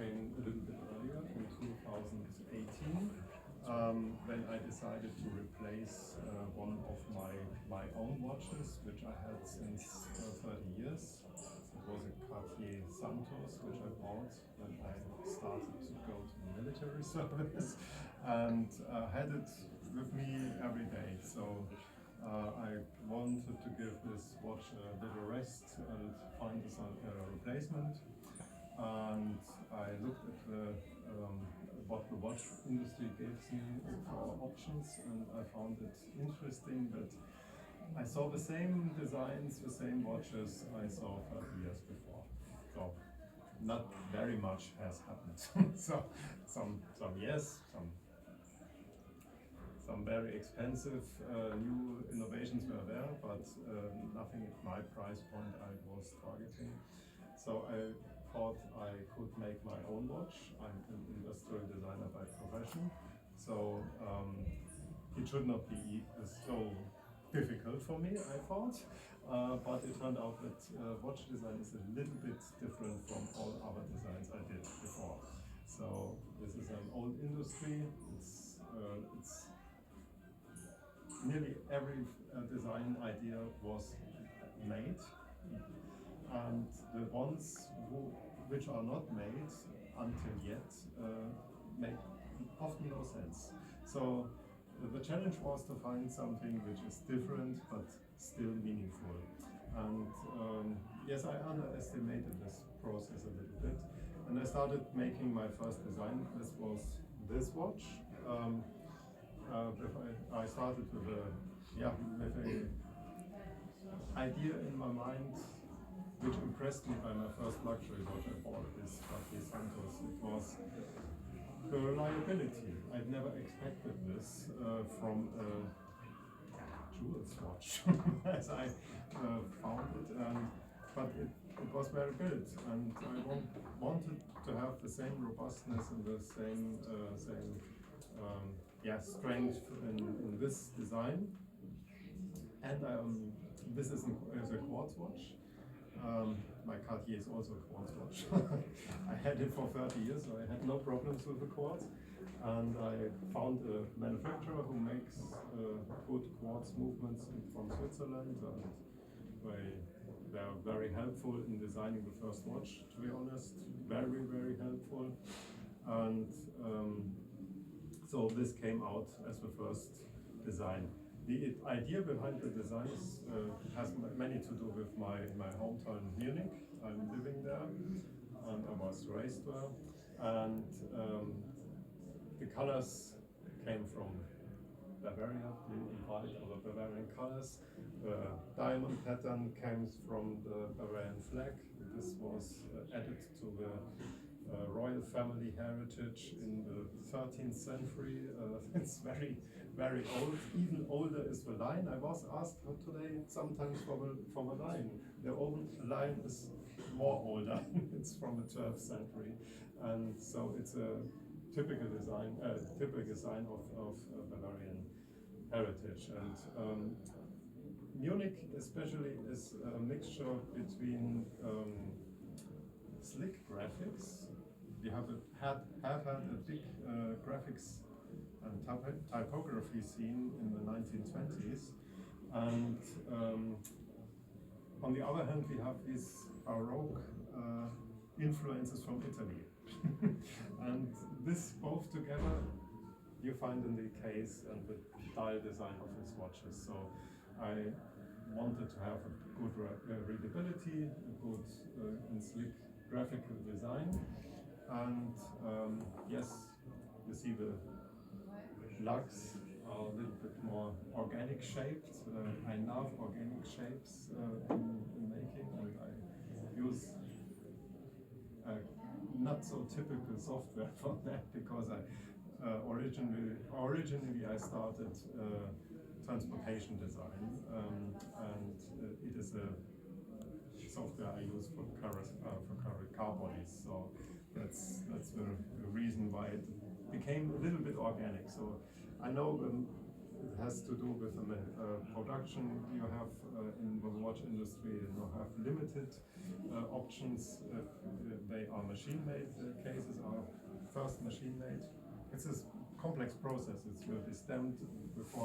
came a little bit earlier in 2018 when I decided to replace one of my own watches, which I had since 30 years. It was a Cartier Santos, which I bought when I started to go to the military service, and had it with me every day. So I wanted to give this watch a little rest and find a replacement. And I looked at what the watch industry gives me for options, and I found it interesting that I saw the same designs, the same watches I saw 30 years before. So not very much has happened. So some yes, some very expensive new innovations were there, but nothing at my price point I was targeting. So I thought I could make my own watch. I'm an industrial designer by profession, so it should not be so difficult for me, I thought. But it turned out that watch design is a little bit different from all other designs I did before. So this is an old industry. It's nearly every design idea was made, and the ones which are not made until yet make often no sense. So the challenge was to find something which is different but still meaningful. And yes, I underestimated this process a little bit, and I started making my first design. This was this watch. I started with an idea in my mind which impressed me by my first luxury watch I bought, this Frank Santos. It was the reliability. I'd never expected this from a jewels watch as I found it, but it was very good, and I wanted to have the same robustness and the same strength in this design. And this is a quartz watch. My Cartier is also a quartz watch. I had it for 30 years, so I had no problems with the quartz. And I found a manufacturer who makes good quartz movements from Switzerland, and they are very helpful in designing the first watch, to be honest. Very, very helpful. And so this came out as the first design. The idea behind the design has many to do with my hometown Munich. I'm living there, and I was raised there. And the colors came from Bavaria, the white or the Bavarian colors. The diamond pattern came from the Bavarian flag. This was added to the royal family heritage in the 13th century. It's very, very old. Even older is the line. I was asked today sometimes for the line. The old line is more older. It's from the 12th century, and so it's a typical design of Bavarian heritage. And Munich, especially, is a mixture between slick graphics. We have had a big graphics and typography scene in the 1920s, and on the other hand, we have these Baroque influences from Italy. And this both together you find in the case and the dial design of his watches. So I wanted to have a good readability, a good and slick graphical design. And yes, you see the lugs are a little bit more organic shaped. I love organic shapes in making, and I use not so typical software for that, because I originally I started transportation design, and it is a software I use for car bodies. So that's the reason why it became a little bit organic. So I know it has to do with the production you have in the watch industry. You have limited options. They are machine-made cases first machine made. It's a complex process. It will be stamped before